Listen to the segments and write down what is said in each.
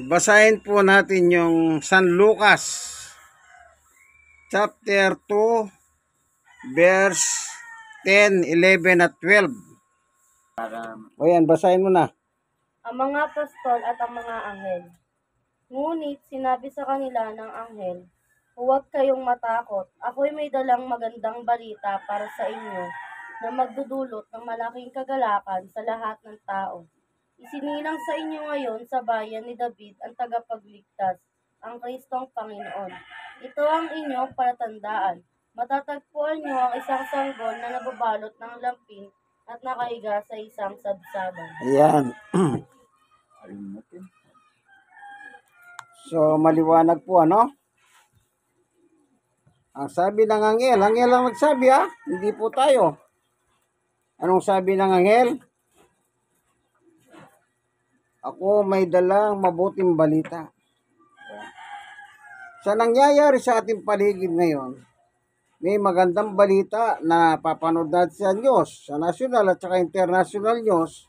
basahin po natin yung San Lucas chapter 2 verse 10, 11 at 12. O yan, basahin mo na. Ang mga apostol at ang mga anghel. Ngunit sinabi sa kanila ng anghel, huwag kayong matakot. Ako'y may dalang magandang balita para sa inyo na magdudulot ng malaking kagalakan sa lahat ng tao. Isinilang sa inyo ngayon sa bayan ni David ang tagapagligtas, ang Kristong Panginoon. Ito ang inyong palatandaan. Matatagpuan niyo ang isang sanggol na nababalot ng lampin at nakahiga sa isang sabsaban. Ayan. So, maliwanag po, ano? Ang sabi ng anghel lang nagsabi, ha? Hindi po tayo. Anong sabi ng anghel? Ako may dalang mabuting balita. Sa nangyayari sa ating paligid ngayon, may magandang balita na papanood natin sa news, sa national at saka international news.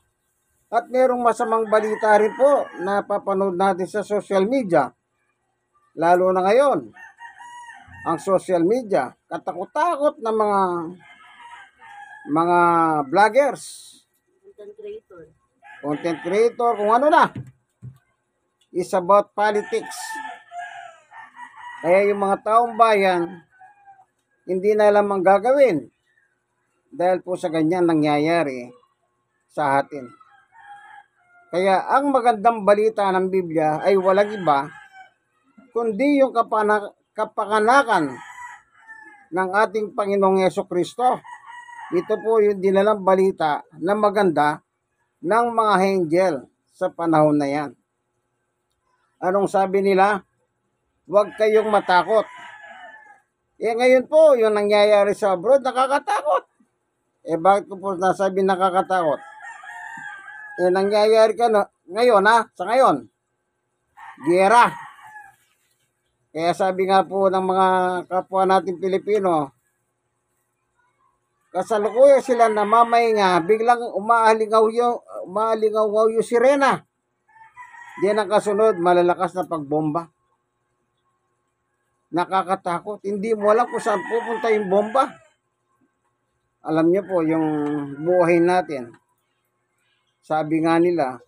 At mayroong masamang balita rin po na papanood natin sa social media. Lalo na ngayon, ang social media, katakot-takot na mga vloggers, content creator, kung ano na, is about politics. Kaya yung mga taong bayan, hindi na alam ang gagawin dahil po sa ganyan nangyayari sa atin. Kaya ang magandang balita ng Biblia ay walang iba kundi yung kapanganakan ng ating Panginoong Hesukristo. Ito po yung dinalang balita na maganda ng mga angel sa panahon na yan. Anong sabi nila? Huwag kayong matakot. Ngayon po, yung nangyayari sa abroad, nakakatakot. Bakit ko po nasabi nakakatakot? Nangyayari ka na, ngayon, sa ngayon, giyera. Kaya sabi nga po ng mga kapwa natin Pilipino, kasalukuyan sila namamahinga, biglang umaalingaw yung sirena. Diyan ang kasunod, malalakas na pagbomba. Nakakatakot. Hindi mo alam kung saan pupunta yung bomba. Alam niyo po, yung buhay natin, sabi nga nila,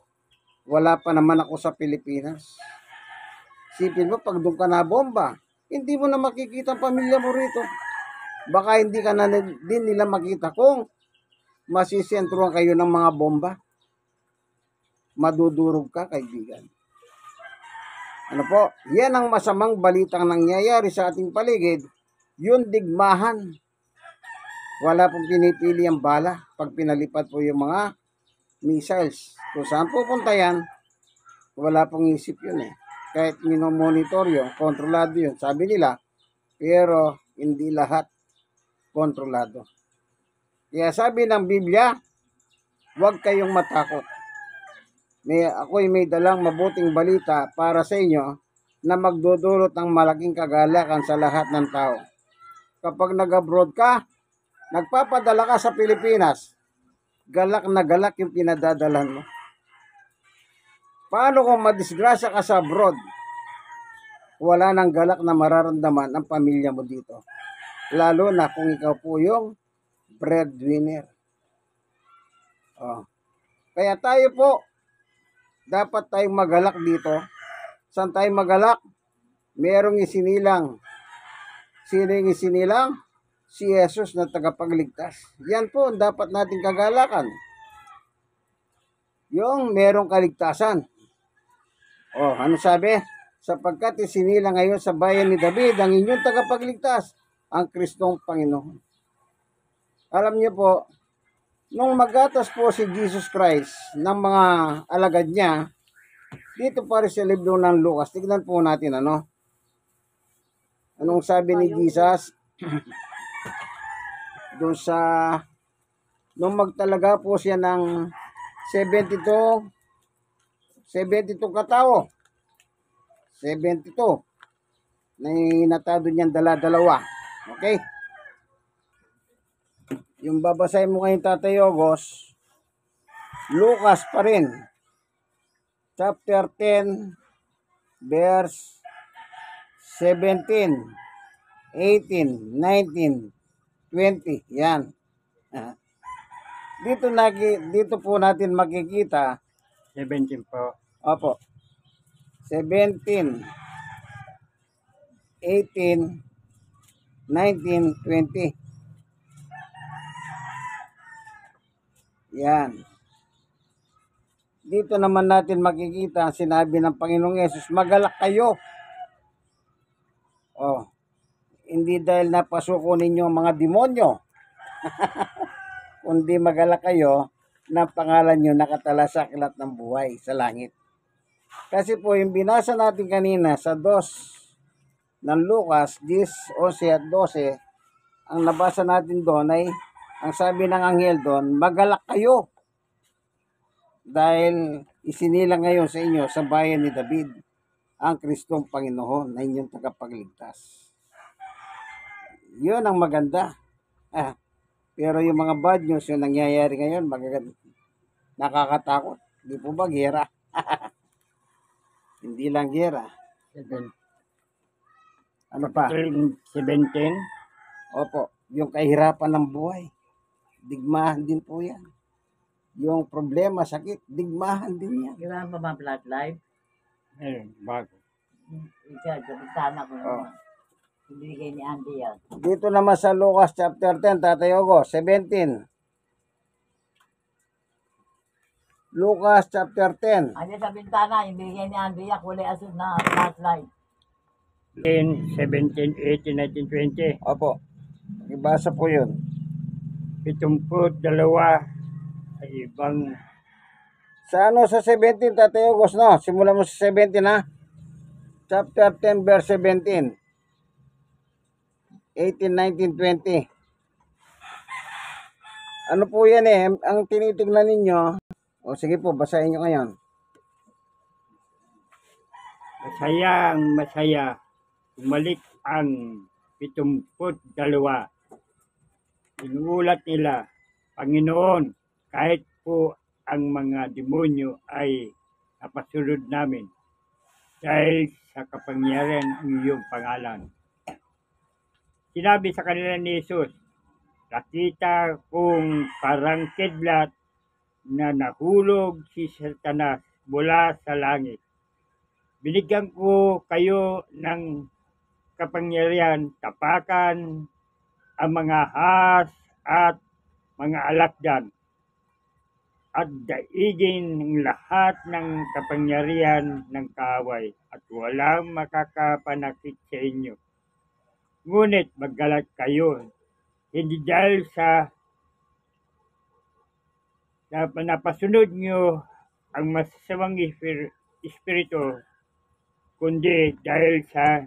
wala pa naman ako sa Pilipinas. Sipin mo, pag doon ka na bomba, hindi mo na makikita ang pamilya mo rito. Baka hindi ka na din nila makita kung masisentruhan kayo ng mga bomba. Madudurog ka, kaibigan. Ano po? Yan ang masamang balitang nangyayari sa ating paligid. Yung digmahan. Wala pong pinipili ang bala pag pinalipat po yung mga missiles. Kung saan pupunta yan, wala pong isip yun eh. Kahit minomonitor yun, kontrolado yun. Sabi nila, pero hindi lahat kontrolado. Kaya sabi ng Biblia, huwag kayong matakot. Ako'y may dalang mabuting balita para sa inyo na magdudulot ng malaking kagalakan sa lahat ng tao. Kapag nag-abroad ka, nagpapadala ka sa Pilipinas, galak na galak yung pinadadalan mo. Paano kung madisgrasya ka sa abroad? Wala nang galak na mararamdaman ang pamilya mo dito. Lalo na kung ikaw po yung breadwinner. Kaya tayo po, dapat tayong magalak dito. Saan tayo magalak? Merong isinilang. Sino yung isinilang? Si Jesus na tagapagligtas. Yan po ang dapat nating kagalakan. Yung merong kaligtasan. Ano sabi? Sapagkat isinilang ngayon sa bayan ni David ang inyong tagapagligtas, ang Kristong Panginoon. Alam niyo po, nung magatas po si Jesus Christ ng mga alagad niya, dito pa rin sa libro ng Lucas, tignan po natin anong sabi ni Jesus doon sa nung magtalaga po siya ng 72 katao, 72 na hinatado niyang dala-dalawa. Okay? Yung babasahin mo ngayon, Tatay Ogos, Lucas pa rin, chapter 10, verse 17, 18, 19, 20. Yan. Ah, dito po natin makikita, 17 po. opo, 17, 18, 19, 20. Yan. Dito naman natin makikita ang sinabi ng Panginoong Yesus, magalak kayo. Oh, hindi dahil napasuko ninyo ang mga demonyo, kundi magalak kayo na pangalan nyo nakatala sa aklat ng buhay sa langit. Kasi po yung binasa natin kanina sa 2 ng Lucas 10, 11 at 12, ang nabasa natin doon ay, ang sabi ng anghel doon, magalak kayo. Dahil isinilang ngayon sa inyo sa bayan ni David ang Kristong Panginoon na inyong tagapagligtas. Yun ang maganda. Pero yung mga bad news yung nangyayari ngayon, nakakatakot. Hindi po ba gera? Hindi lang gera. Ano pa? 17. Opo, yung kahirapan ng buhay. Digmahan din po yan. Yung problema, sakit, digmahan din yan. Ginawa pa ba blood life? Bago. Ika, kapitana ko Oh. naman. Ibigay ni Andy yan. Dito naman sa Lucas chapter 10, Tatay Ogo, 17. Lucas chapter 10. Ano sa bintana, ibigay ni Andy yan, kulay asul na blood life. 10, 17, 18, 19, 20. Opo, ibasa po yun. 72 ay ibang Sa sa 17, Tatay Ogos, no? Simula mo sa 17, ha? Chapter 10, verse 17. 18, 19, 20. Ano po yan eh? Ang tinitignan ninyo, o sige po, basahin nyo ngayon. masaya. Umalik ang 72. Inuulat nila, Panginoon, kahit po ang mga demonyo ay napasunod namin dahil sa kapangyarihan ng iyong pangalan. Sinabi sa kanila ni Jesus, nakita kong parang kidlat na nahulog si Satanas mula sa langit. Binigyan ko kayo ng kapangyarihan, tapakan ang mga ahas at mga alakdan at daigin ng lahat ng kapangyarihan ng kaaway at walang makakapanakit sa inyo. Ngunit maggalak kayo, hindi dahil sa napasunod nyo ang masasamang espiritu, kundi dahil sa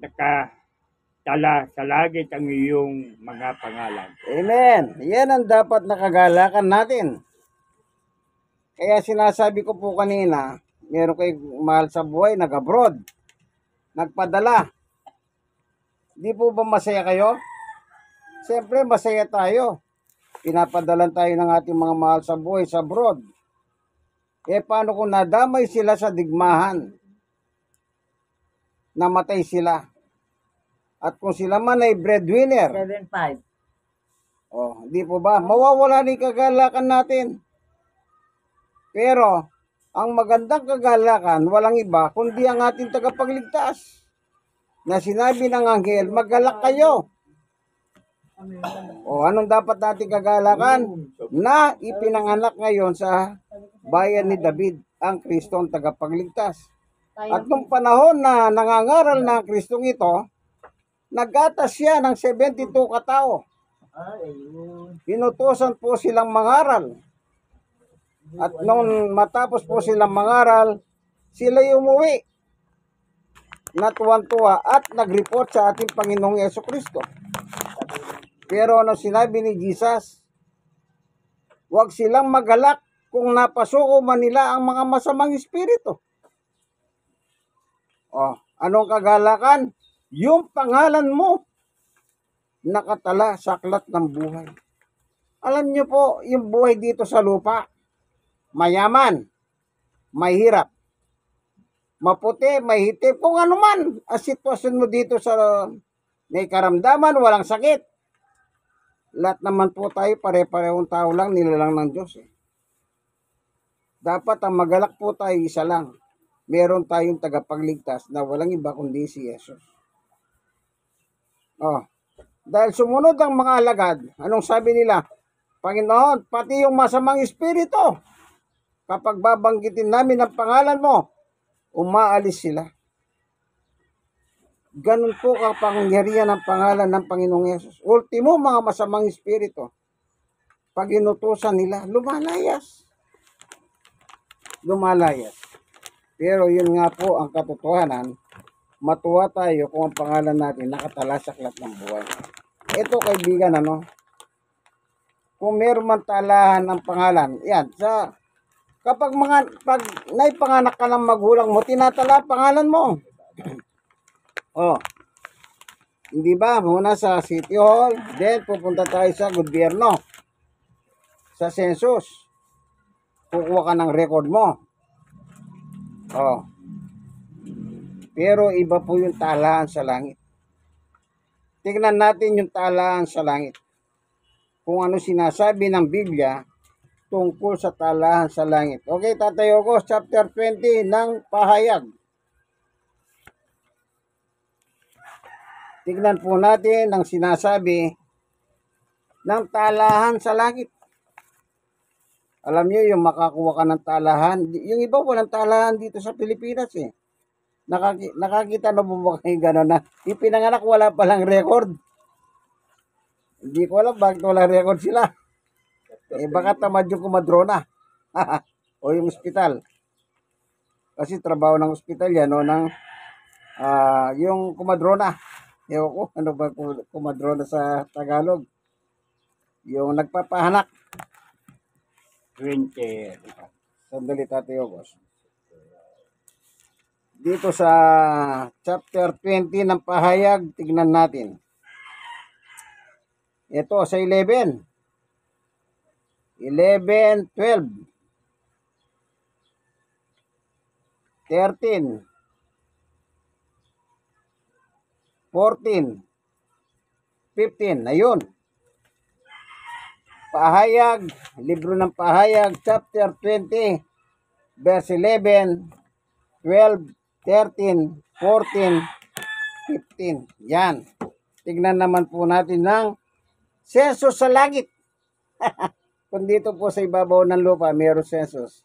nakatala sa langit ang iyong mga pangalan. Amen. Yan ang dapat nakagalakan natin. Kaya sinasabi ko po kanina, meron kayo mahal sa buhay, nag-abroad, nagpadala. Di po ba masaya kayo? Siyempre, masaya tayo. Pinapadalan tayo ng ating mga mahal sa buhay sa abroad. Paano kung nadamay sila sa digmahan? Namatay sila. At kung sila man ay breadwinner, 7-5. di po ba? Mawawala ni kagalakan natin. Pero, ang magandang kagalakan, walang iba, kundi ang ating tagapagligtas. Na sinabi ng anghel, maggalak kayo. Anong dapat nating kagalakan? Na ipinanganak ngayon sa bayan ni David, ang Kristong tagapagligtas. At nung panahon na nangangaral na ang Kristong ito, nagatas siya ng 72 katao. Pinutusan po silang mangaral. At nung matapos po silang mangaral, sila umuwi na tuwan-tuwa at nag-report sa ating Panginoong Yesu-Kristo. Pero ano sinabi ni Jesus? Huwag silang magalak kung napasuko man nila ang mga masamang espiritu. Anong kagalakan? Yung pangalan mo nakatala sa aklat ng buhay. Alam niyo po, yung buhay dito sa lupa, mayaman, mahirap, maputi, mahitik, kung ano man ang sitwasyon mo dito sa may karamdaman, walang sakit. Lahat naman po tayo, pare-parehong tao lang, nilalang ng Diyos. Dapat ang magalak po tayo isa lang. Meron tayong tagapagligtas na walang iba kundi si Jesus. Dahil sumunod ang mga alagad, anong sabi nila? Panginoon, pati yung masamang espiritu, kapag babanggitin namin ang pangalan mo, umaalis sila. Ganun po kapangyarihan ang pangalan ng Panginoong Yesus. Ultimo, mga masamang espiritu, pag inutusan nila, lumalayas. Pero yun nga po ang katotohanan, matuwa tayo kung ang pangalan natin nakatala sa aklat ng buhay. Ito kaibigan, kung meron man talahan ng pangalan, yan, pag naipanganak ka ng magulang mo, tinatala pangalan mo. Hindi ba? Muna sa City Hall, then pupunta tayo sa gobyerno, sa census. Kukuha ka ng record mo. Pero iba po yung talahan sa langit. Tingnan natin yung talahan sa langit. Kung ano sinasabi ng Biblia tungkol sa talahan sa langit. Okay, Tatay August, chapter 20 ng pahayag. Tignan po natin ang sinasabi ng talahan sa langit. Alam niyo yung makakuha ka ng talahan, yung iba walang talahan dito sa Pilipinas Nakakita na po ba kayo gano'n na ipinanganak wala palang record? Hindi ko alam bakit walang record sila. Baka tamad yung kumadrona. O yung ospital. Kasi trabaho ng ospital yan, yung kumadrona. Ewan ko, ano ba kumadrona sa Tagalog? Yung nagpapahanak. 20. Sandali, Tatay August. Dito sa chapter 20 ng pahayag, tignan natin. Ito sa 11, 12, 13, 14, 15, ayun. Pahayag, libro ng pahayag, chapter 20, verse 11, 12, 13, 14, 15. Yan. Tignan naman po natin ng census sa langit. Kung dito po sa ibabaw ng lupa, mayroon census.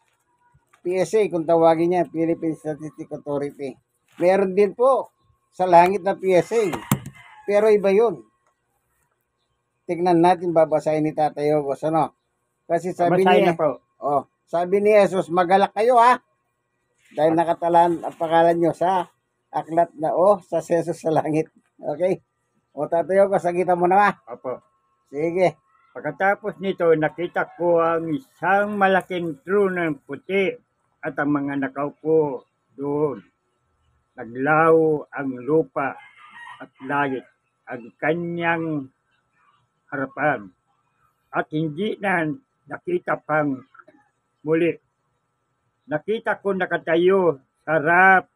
PSA, kung tawagin niya, Philippine Statistics Authority. Meron din po sa langit na PSA. Pero iba yun. Tignan natin, babasahin ni Tatay August, Kasi sabi Basahin niya, na po. sabi ni Jesus, magalak kayo dahil nakatalaan ang pangalan nyo sa aklat na sa census sa langit. Okay? Tatay August, sagita mo na Opo. Sige. Pagkatapos nito, nakita ko ang isang malaking trono ng puti at ang mga nakaupo doon. Naglaho ang lupa at langit ang kanyang harapan. At hindi na nakita pang muli. Nakita ko nakatayo sa harap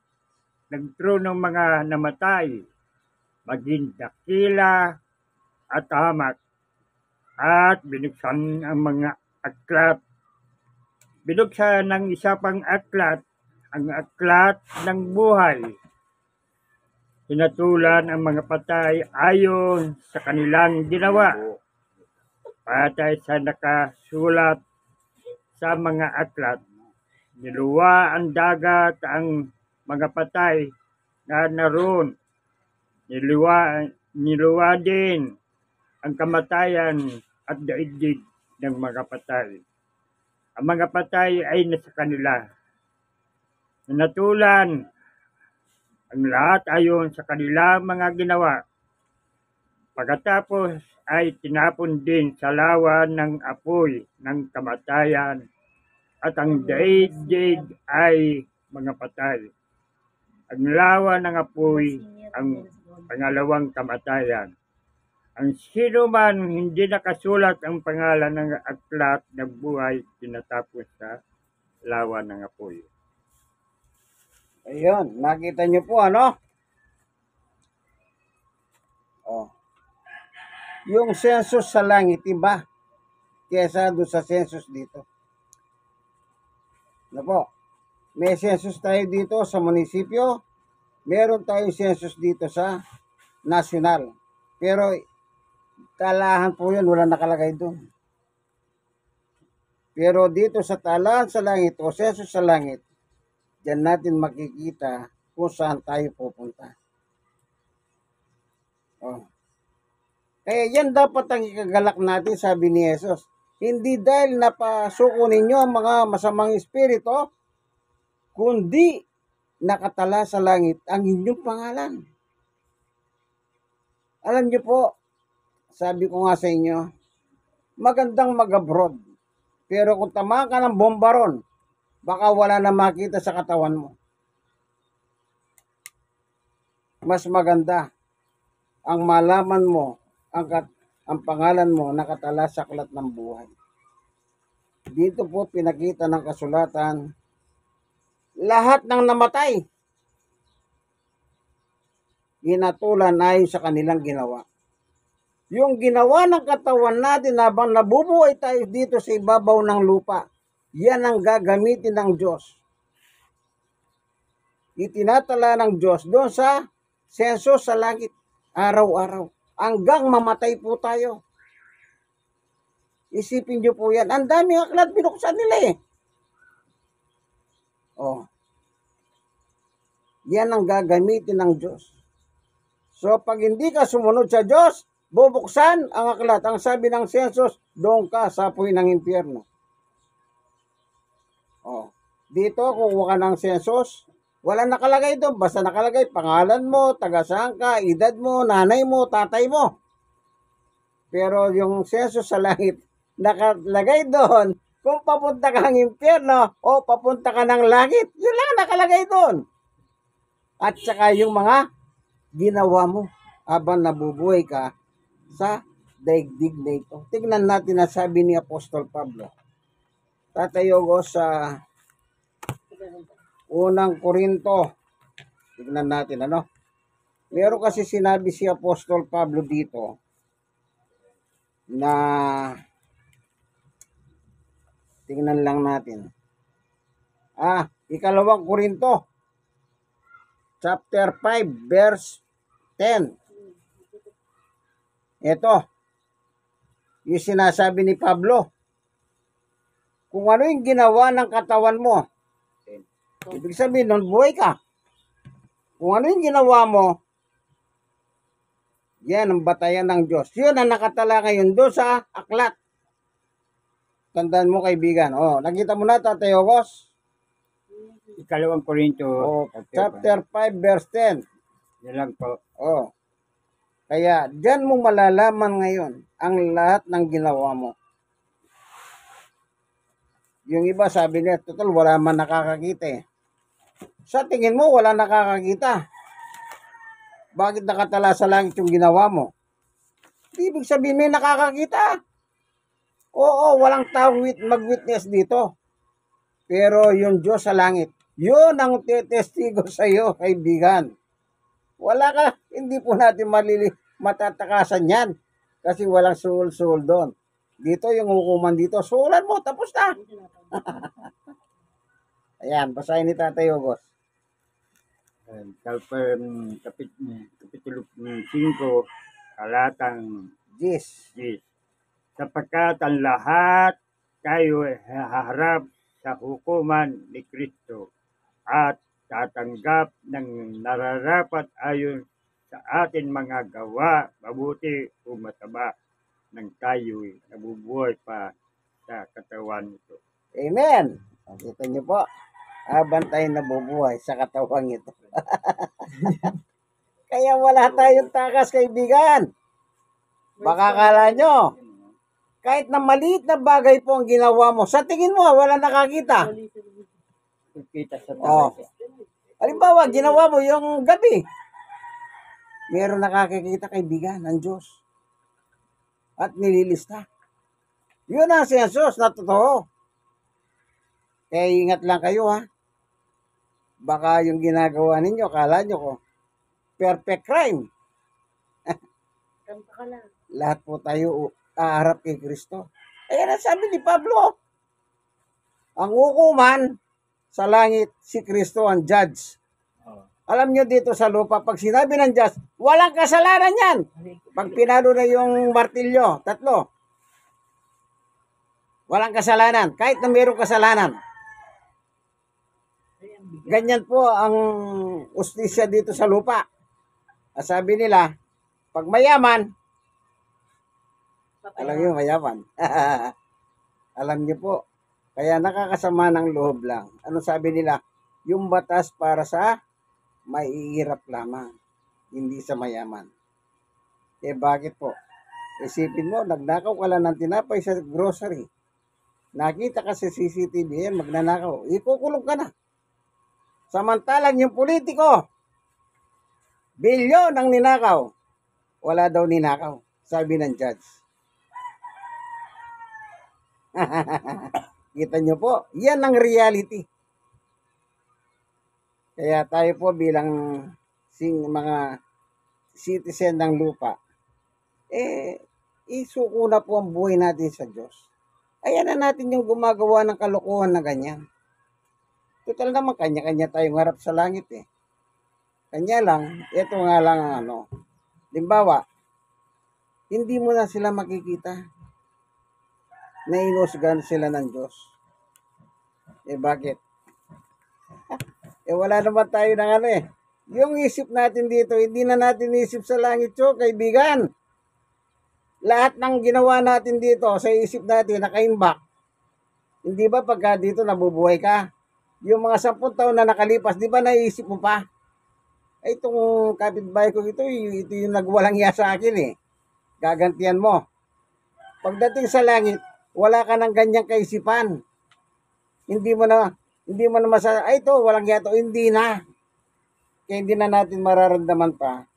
ng tronong mga namatay, maging dakila at hamak, at binuksan ang mga aklat. Binuksan ng isa pang aklat, ang aklat ng buhay. Hinatulan ang mga patay ayon sa kanilang ginawa, patay sa nakasulat sa mga aklat. Niluwa ang dagat ang mga patay na naroon. Niluwa din ang kamatayan at daigdig ng mga patay. Ang mga patay ay nasa kanila. Natulan ang lahat ayon sa kanilang mga ginawa. Pagkatapos ay tinapon din sa lawa ng apoy ng kamatayan, at ang daigdig ay mga patay. Ang lawa ng apoy ang pangalawang kamatayan. Ang sino man hindi nakasulat ang pangalan ng aklat ng buhay, tinatapos sa lawa ng apoy. Ayun, nakita nyo po ano? Oh. Yung census sa langit, iba kesa doon sa census dito. Ano po? May census tayo dito sa munisipyo, meron tayong census dito sa national. Pero talahan po yun, wala nakalagay doon. Pero dito sa talaan sa langit o census sa langit, diyan natin makikita kung saan tayo pupunta. Oh. Kaya yan dapat ang ikagalak natin, sabi ni Jesus. Hindi dahil napasuko ninyo ang mga masamang espiritu, kundi nakatala sa langit ang inyong pangalan. Alam niyo po, sabi ko nga sa inyo, magandang mag-abroad. Pero kung tama ka ng bombaron, baka wala na makita sa katawan mo. Mas maganda ang malaman mo ang pangalan mo nakatala sa aklat ng buhay. Dito po pinakita ng kasulatan, lahat ng namatay, ginatulan ayon sa kanilang ginawa. Yung ginawa ng katawan natin habang nabubuhay tayo dito sa ibabaw ng lupa, yan ang gagamitin ng Diyos. Itinatala ng Diyos doon sa senso sa langit, araw-araw. Hanggang mamatay po tayo. Isipin nyo po yan. Ang daming aklat binuksan nila eh. Oh. Yan ang gagamitin ng Diyos. So pag hindi ka sumunod sa Diyos, bubuksan ang aklat. Ang sabi ng sensus, doon ka sa apoy ng impyerno. Oh. Dito, kukuha ka ng sensus, wala nakalagay doon. Basta nakalagay pangalan mo, taga-saan ka, edad mo, nanay mo, tatay mo. Pero yung sensus sa langit, nakalagay doon kung papunta ka ng impyerno o papunta ka ng langit. Yun lang nakalagay doon. At saka yung mga ginawa mo habang nabubuhay ka sa daigdig na ito. Tignan natin ang sabi ni Apostol Pablo. Tatayo ko sa unang Korinto. Tignan natin ano. Meron kasi sinabi si Apostol Pablo dito na tingnan lang natin. Ikalawang Korinto chapter 5 verse 10. Ito yung sinasabi ni Pablo. Kung ano yung ginawa ng katawan mo, ibig sabihin nun buhay ka. Kung ano yung ginawa mo, yan ang batayan ng Diyos. Yun ang nakatala ngayon doon sa aklat. Tandaan mo kaibigan. Nakita mo na Tatay Ogos? Ikalawang Korinto. Chapter 5 verse 10. Yan lang po. Kaya diyan mo malalaman ngayon ang lahat ng ginawa mo. Yung iba sabi niya, total wala man nakakakita eh. Sa tingin mo wala nakakakita. Bakit nakatala sa langit yung ginawa mo? Ibig sabihin may nakakakita. Oo, walang tao mag-witness dito. Pero yung Diyos sa langit, yun ang tetestigo sa iyo, kaibigan. Wala ka, hindi po natin matatakasan yan. Kasi walang suhol-suhol doon. Dito yung hukuman dito, suhulan mo, tapos na. Ayan, basahin ni Tatay Ogos. Kapitulo 5, talatang Yes. 10. Sapagkat ang lahat kayo haharap sa hukuman ni Kristo at tatanggap ng nararapat ayon sa atin mga gawa, mabuti o masama, ng tayo'y nabubuhay pa sa katawan nito. Amen. Kita niyo po, habang tayo nabubuhay sa katawang ito. Kaya wala tayong takas, kaibigan. Baka kala nyo, kahit na maliit na bagay po ang ginawa mo, sa tingin mo, wala nakakita. Kita sa Halimbawa, ginawa mo yung gabi. Meron nakakikita, kaibigan, ng Diyos. At nililista. Yun ang sensus na totoo. Kaya ingat lang kayo ha. Baka yung ginagawa ninyo, kala nyo ko, perfect crime. Kanta ka lang. Lahat po tayo aharap kay Kristo. Ayan ang sabi ni Pablo. Ang hukuman sa langit, si Kristo ang judge. Oh. Alam nyo dito sa lupa, pag sinabi ng judge, walang kasalanan yan. Pag pinalo na yung martilyo, 3, walang kasalanan. Kahit na mayroong kasalanan. Ganyan po ang ustisya dito sa lupa. Sabi nila, pag mayaman, alam niyo mayaman. Alam niyo po, kaya nakakasama ng loob lang. Ano sabi nila? Yung batas para sa maihirap lamang, hindi sa mayaman. Bakit po? Isipin mo, nagnakaw ka lang ng tinapay sa grocery. Nakita ka sa CCTV yan, magnanakaw. Ikukulong ka na. Samantalang yung politiko, bilyon ang ninakaw. Wala daw ninakaw, sabi ng judge. Kita nyo po, yan ang reality. Kaya tayo po bilang mga citizen ng lupa, isuko na po ang buhay natin sa Diyos. Ayan na natin yung gumagawa ng kalokohan na ganyan. Total naman, kanya-kanya tayong harap sa langit eh. Kanya lang, ito nga lang ang ano. Limbawa, hindi mo na sila makikita na inusgahan sila ng Diyos. Bakit? Wala naman tayo ng ano eh. Yung isip natin dito, hindi na natin isip sa langit yun, kaibigan. Lahat ng ginawa natin dito sa isip natin, nakaimbak. Hindi ba pagka dito nabubuhay ka? Yung mga 10 taon na nakalipas, di ba naisip mo pa? Itong kapitbahay ko ito yung nagwalang iya sa akin eh. Gagantihan mo. Pagdating sa langit, wala ka ng ganyang kaisipan. Hindi mo na ito, walang iya to, hindi na. Kaya hindi na natin mararamdaman pa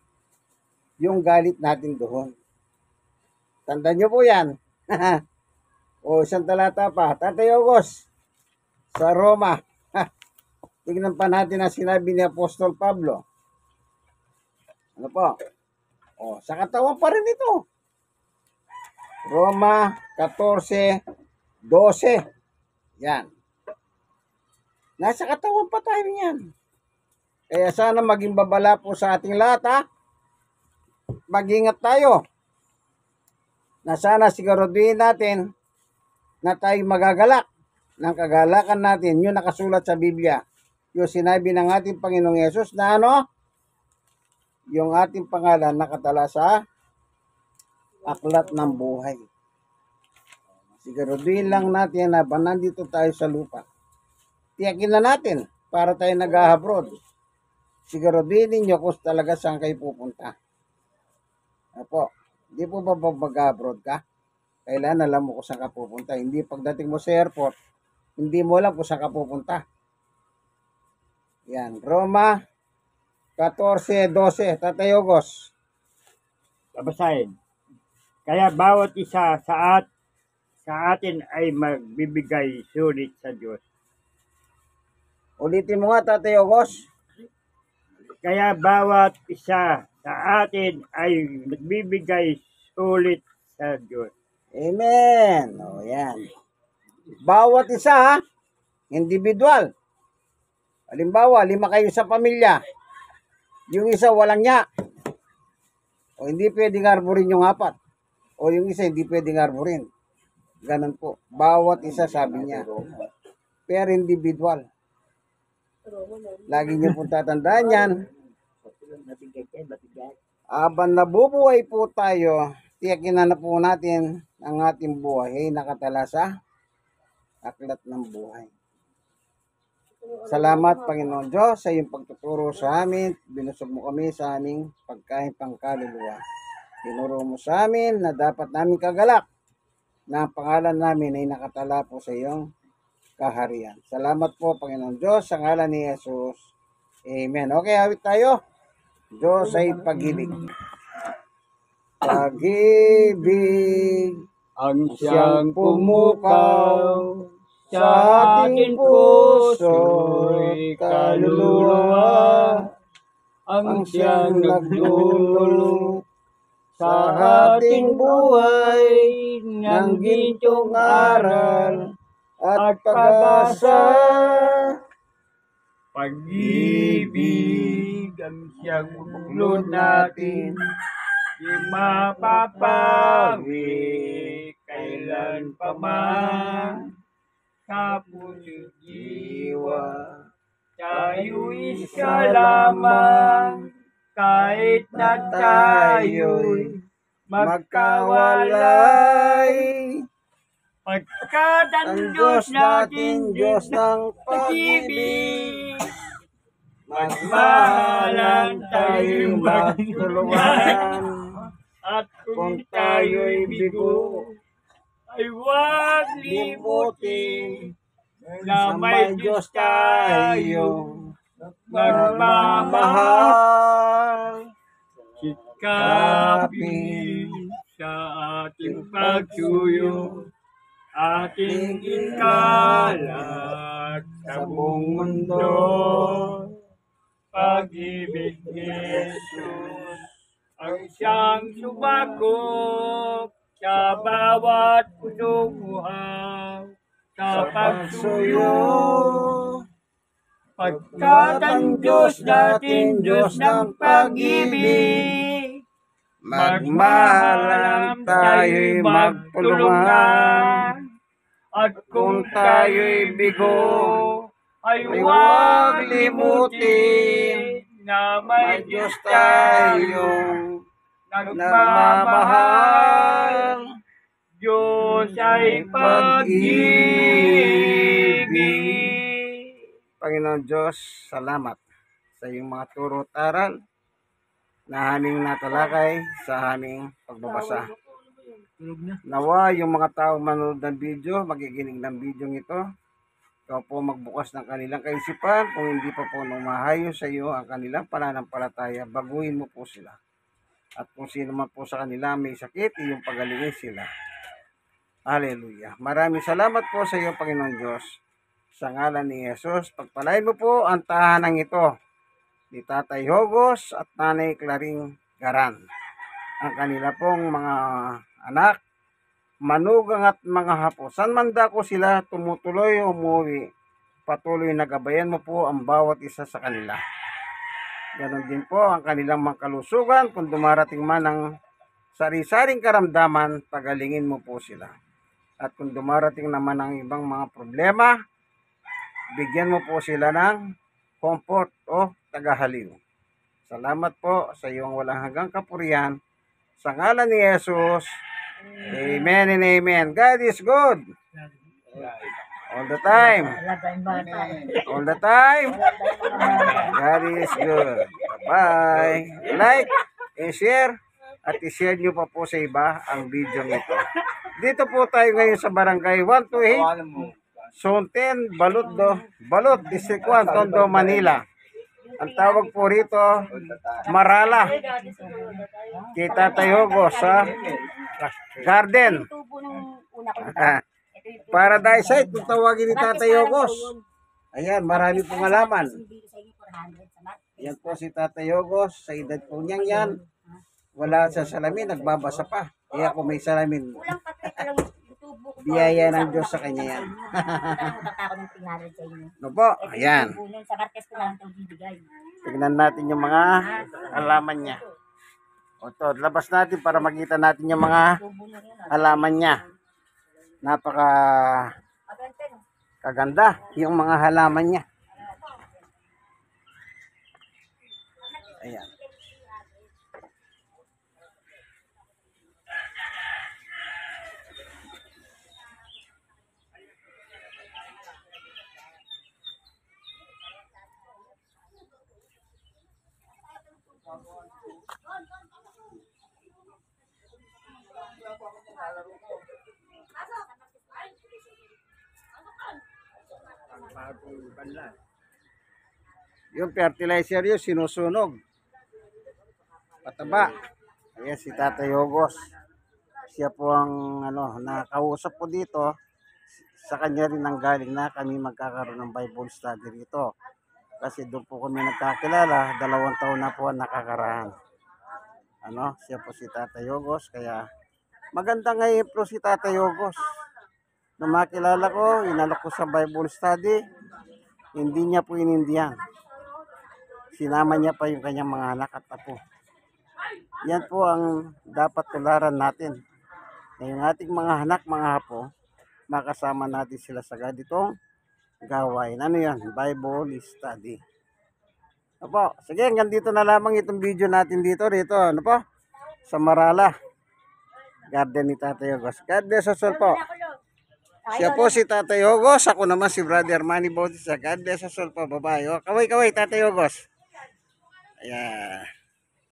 yung galit natin doon. Tandaan nyo po yan. O, isang talata pa. Tatay August, sa Roma. Tignan pa natin ang sinabi ni Apostol Pablo. Ano po? O, sa katawan pa rin ito. Roma 14:12. Yan. Nasa katawan pa tayo yan. Kaya sana maging babala po sa ating lahat ha. Mag-ingat tayo. Na sana siguraduhin natin na tayo magagalak ng kagalakan natin. Yung nakasulat sa Biblia. Yung sinabi ng ating Panginoong Yesus na ano? Yung ating pangalan nakatala sa aklat ng buhay. Siguraduhin lang natin na nandito tayo sa lupa. Tiyakin na natin para tayo nag-abroad. Siguraduhin ninyo kung talaga saan kayo pupunta. Apo, hindi po ba mag-abroad ka? Kailan alam mo kung saan ka pupunta. Hindi pagdating mo sa airport, hindi mo alam kung saan ka pupunta. Yan, Roma 14:12. Tatay August. Babasahin. Kaya bawat isa sa atin ay magbibigay sulit sa Diyos. Ulitin mo nga, Tatay August. Kaya bawat isa sa atin ay nagbibigay sulit sa Diyos. Amen. O, yan. Bawat isa, ha? Individual. Halimbawa, 5 kayo sa pamilya. Yung isa walang niya. O hindi pwedeng arborin yung 4. O yung isa hindi pwedeng arborin. Ganun po. Bawat isa sabi niya. Per individual. Lagi niyo pong tatandaan yan. Habang nabubuhay po tayo, tiyakin na po natin ang ating buhay ay nakatala sa aklat ng buhay. Salamat, Panginoon Diyos, sa iyong pagtuturo sa amin. Binusog mo kami sa aming pagkain pangkaluluwa. Tinuro mo sa amin na dapat namin kagalak na ang pangalan namin ay nakatala po sa iyong kaharian. Salamat po, Panginoon Diyos, sa ngalan ni Jesus. Amen. Okay, awit tayo. Diyos ay pag-ibig. Pag-ibig Ang siyang pumukaw sa ating puso'y kaluluwa ang siyang nagdulot sa ating buhay ng gintong aral at pag-asa. Pag-ibig ang siyang buklod natin, di mapapawi kailan pa man sa puso't diwa. Tayo'y isa lamang kahit na tayo'y magkawalay. Pagkat ang Diyos natin, Diyos ng pag-ibig, magmahalan tayo'y magtulungan. At kung tayo'y bigo, ay huwag limutin na may Diyos tayong nagmamahal. Sikapin sa ating pagsuyo, ating ikalat sa buong mundo. Pag-ibig ni Jesus ang siyang sumakop sa bawat pusong uhaw sa pagsuyo. Pagkat ang Diyos natin, Diyos ng pag-ibig, magmahalan tayo'y magtulungan. At kung tayo'y bigo, ay huwag limutin na may Diyos tayong nagmamahal. Diyos ay pag-ibig. Panginoon Diyos, salamat sa iyong mga turo at aral na aming natalakay sa aming pagbabasa. Nawa yung mga taong manood ng video, magiginig ng video ito, ikaw po magbukas ng kanilang kaisipan. Kung hindi pa po numahayo sa iyo ang kanilang pananampalataya, baguhin mo po sila. At kung sino man po sa kanila may sakit, iyong pagalingin sila. Hallelujah. Maraming salamat po sa iyo, Panginoon Diyos. Sa ngalan ni Jesus, pagpalain mo po ang tahanang ito ni Tatay Hogos at Nanay Claring Garan. Ang kanila pong mga anak, manugang at mga hapo. San man dako sila tumutuloy o umuwi, patuloy na gabayan mo po ang bawat isa sa kanila. Ganon din po ang kanilang mga kalusugan. Kung dumarating man ang sari-saring karamdaman, pagalingin mo po sila. At kung dumarating naman ang ibang mga problema, bigyan mo po sila ng comfort o tagahaliw. Salamat po sa iyong walang hanggang kapurihan. Sa ngalan ni Jesus, amen and amen. God is good. All the time. Wala tayong bata. All the time. God is good. Bye-bye. Like and share. At i-share nyo pa po sa iba ang video nito. Dito po tayo ngayon sa barangay 128, Zone 10, Balot, District 1, Tondo, Manila. Ang tawag po rito, Marala. Kay Tatay Hogos sa Garden. Paradise Site, kung tawagin ni Tatay Hogos. Ayan, marami pong alaman. Yan po si Tatay Hogos, sa edad po niyang yan. Wala sa salamin, nagbabasa pa. Kaya kung may salamin, biyaya ng Diyos sa kanya yan. No po, ayan. Tignan natin yung mga halaman niya. O to, labas natin para makita natin yung mga halaman niya. Napaka kaganda yung mga halaman niya. Ayan. Yung fertilizer yun, sinusunog. Pataba. Ayan si Tatay Hogos. Siya po ang nakausap po dito. sa kanya rin ang galing na kami magkakaroon ng Bible study rito. Kasi doon po kami nagkakilala, 2 taon na po ang nakakaraan. Siya po si Tatay Yogos, kaya maganda ngayon po si Tatay Yogos. Nung makilala ko, inalok ko sa Bible study, hindi niya po inindihan. Sinama niya pa yung kanyang mga anak at apo. Yan po ang dapat tularan natin. Na yung ating mga anak, mga apo, makasama natin sila sa ganitong gawain. Ano yan? Bible study. Opo, sige, hanggang dito na lamang itong video natin dito. Sa Marala. Garden ni Tatay Yogos. God bless us all po. Siya po si Tatay Yogos. Ako naman si Brother Manny Bautista. God bless us all po. Bye-bye. Kaway, Tatay Yogos. Ayan.